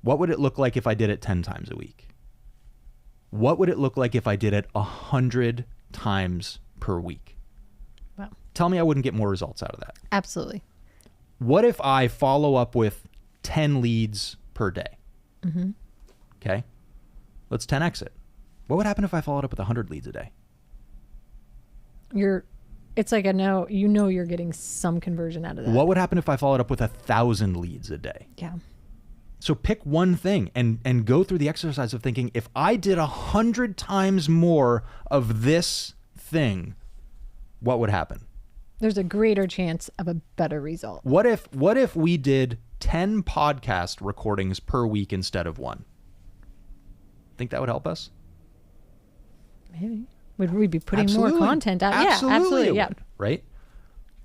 what would it look like if I did it 10 times a week? What would it look like if I did it 100 times per week? Wow. Tell me I wouldn't get more results out of that. Absolutely. What if I follow up with 10 leads per day? Okay. Let's 10x it. What would happen if I followed up with 100 leads a day? It's like you're getting some conversion out of that. What would happen if I followed up with 1,000 leads a day? Yeah. So pick one thing and go through the exercise of thinking, if I did 100 times more of this thing, what would happen? There's a greater chance of a better result. What if we did 10 podcast recordings per week instead of 1? Think that would help us? Maybe. Would we be putting more content out? Absolutely. Yeah. Right?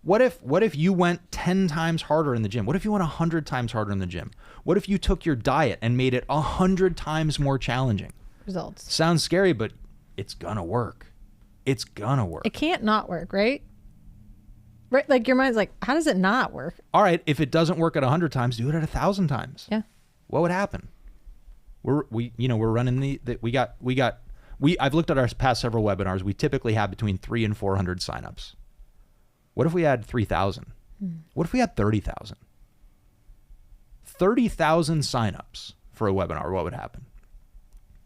What if you went 10 times harder in the gym? What if you went 100 times harder in the gym? What if you took your diet and made it 100 times more challenging? Results. Sounds scary, but it's gonna work. It's gonna work. It can't not work, right? Right, like your mind's like, how does it not work? All right, if it doesn't work at 100 times, do it at 1,000 times. Yeah. What would happen? We're running I've looked at our past several webinars. We typically have between 300 and 400 signups. What if we had 3,000? What if we had 30,000? 30,000 signups for a webinar, what would happen?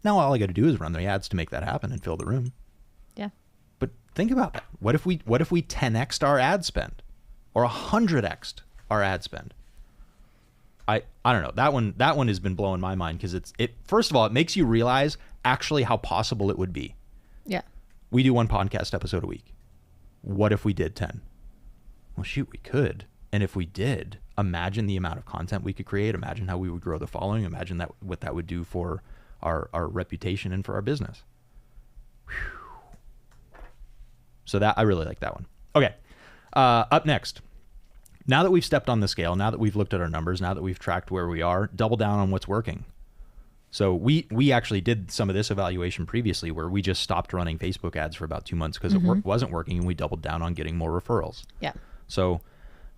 Now all I got to do is run the ads to make that happen and fill the room. Yeah. But think about that. What if we 10x'd our ad spend, or 100x'd our ad spend? I don't know. That one has been blowing my mind, because it first of all, it makes you realize actually how possible it would be. Yeah. We do one podcast episode a week. What if we did 10? Well, shoot, we could. And if we did, imagine the amount of content we could create. Imagine how we would grow the following. Imagine what that would do for our reputation and for our business. Whew. So I really like that one. Okay. Up next. Now that we've stepped on the scale, now that we've looked at our numbers, now that we've tracked where we are, double down on what's working. So we actually did some of this evaluation previously, where we just stopped running Facebook ads for about 2 months because it wasn't working, and we doubled down on getting more referrals. Yeah. So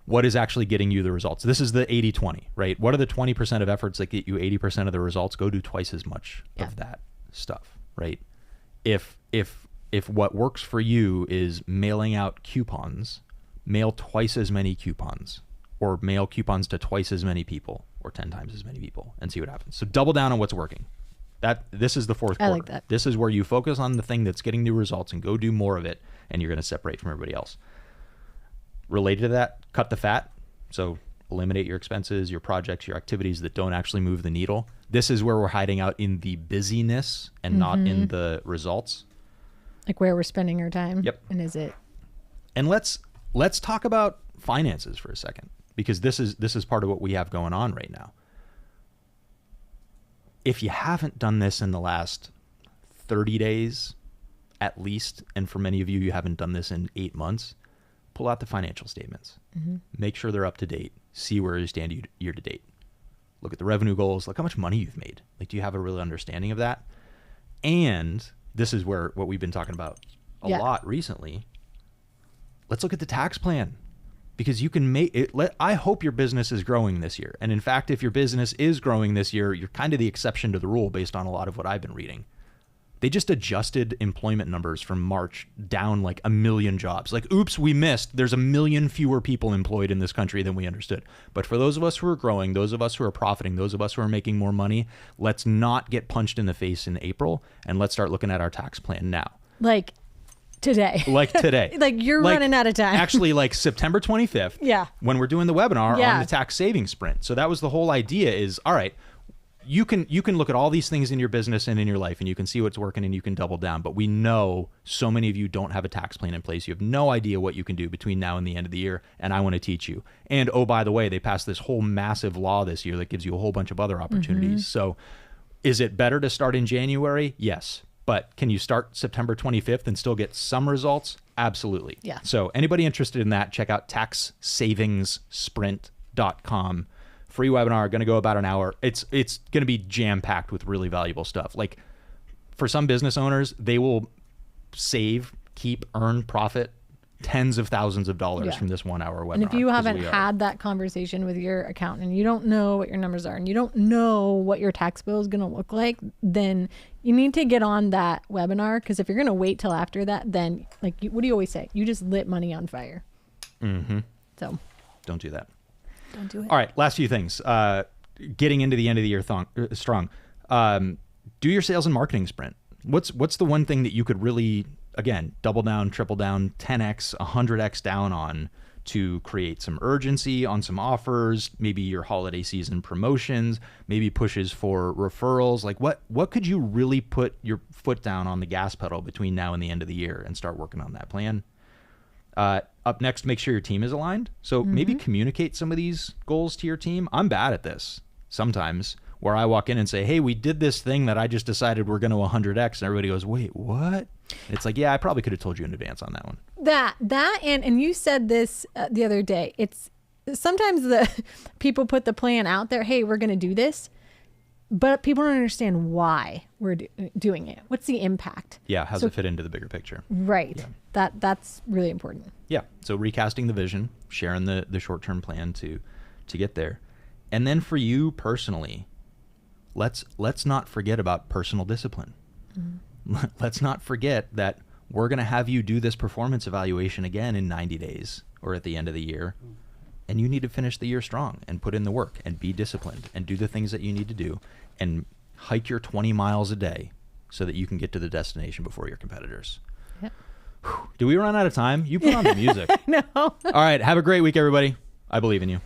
what is actually getting you the results? This is the 80-20, right? What are the 20% of efforts that get you 80% of the results? Go do twice as much of that stuff, right? If what works for you is mailing out coupons, mail twice as many coupons, or mail coupons to twice as many people, or 10 times as many people, and see what happens. So double down on what's working. This is the fourth quarter. I like that. This is where you focus on the thing that's getting the results and go do more of it, and you're going to separate from everybody else. Related to that, cut the fat. So eliminate your expenses, your projects, your activities that don't actually move the needle. This is where we're hiding out in the busyness and not in the results. Like where we're spending our time. Yep. And is it? And let's talk about finances for a second, because this is part of what we have going on right now. If you haven't done this in the last 30 days at least, and for many of you, you haven't done this in 8 months, pull out the financial statements. Make sure they're up to date. See where you stand year to date. Look at the revenue goals. Look how much money you've made. Like, do you have a real understanding of that? And this is where what we've been talking about a lot recently. Let's look at the tax plan, because you can make it. I hope your business is growing this year. And in fact, if your business is growing this year, you're kind of the exception to the rule based on a lot of what I've been reading. They just adjusted employment numbers from March down like 1 million jobs. Like, oops, we missed. There's 1 million fewer people employed in this country than we understood. But for those of us who are growing, those of us who are profiting, those of us who are making more money, let's not get punched in the face in April, and let's start looking at our tax plan now. Like today. Like today. Like you're running out of time. Actually, like September 25th. Yeah. When we're doing the webinar on the tax savings sprint. So that was the whole idea is, all right, you can look at all these things in your business and in your life, and you can see what's working, and you can double down. But we know so many of you don't have a tax plan in place. You have no idea what you can do between now and the end of the year, and I want to teach you. And oh, by the way, they passed this whole massive law this year that gives you a whole bunch of other opportunities. So is it better to start in January? Yes. But can you start September 25th and still get some results? Absolutely. Yeah. So anybody interested in that, check out taxsavingssprint.com. Free webinar, going to go about an hour. It's going to be jam-packed with really valuable stuff. Like, for some business owners, they will save, keep, earn, profit tens of thousands of dollars from this 1 hour webinar. And if you haven't had that conversation with your accountant and you don't know what your numbers are and you don't know what your tax bill is going to look like, then you need to get on that webinar, because if you're going to wait till after that, then like, what do you always say? You just lit money on fire. So don't do that. Don't do it. All right, last few things. Getting into the end of the year strong. Do your sales and marketing sprint. What's the one thing that you could really, again, double down, triple down, 10x, 100x down on to create some urgency on some offers, maybe your holiday season promotions, maybe pushes for referrals? Like, what could you really put your foot down on the gas pedal between now and the end of the year and start working on that plan? Up next, make sure your team is aligned. So maybe communicate some of these goals to your team. I'm bad at this sometimes, where I walk in and say, hey, we did this thing that I just decided we're going to 100x. And everybody goes, wait, what? And it's like, yeah, I probably could have told you in advance on that one. And you said this the other day. It's sometimes the people put the plan out there. Hey, we're going to do this. But people don't understand why we're doing it. What's the impact? Yeah, how's it fit into the bigger picture? Right. Yeah. That's really important. Yeah. So recasting the vision, sharing the short-term plan to get there. And then for you personally, let's not forget about personal discipline. Let's not forget that we're going to have you do this performance evaluation again in 90 days or at the end of the year. And you need to finish the year strong and put in the work and be disciplined and do the things that you need to do and hike your 20 miles a day so that you can get to the destination before your competitors. Yep. Whew. Did we run out of time? You put on the music. No. All right. Have a great week, everybody. I believe in you.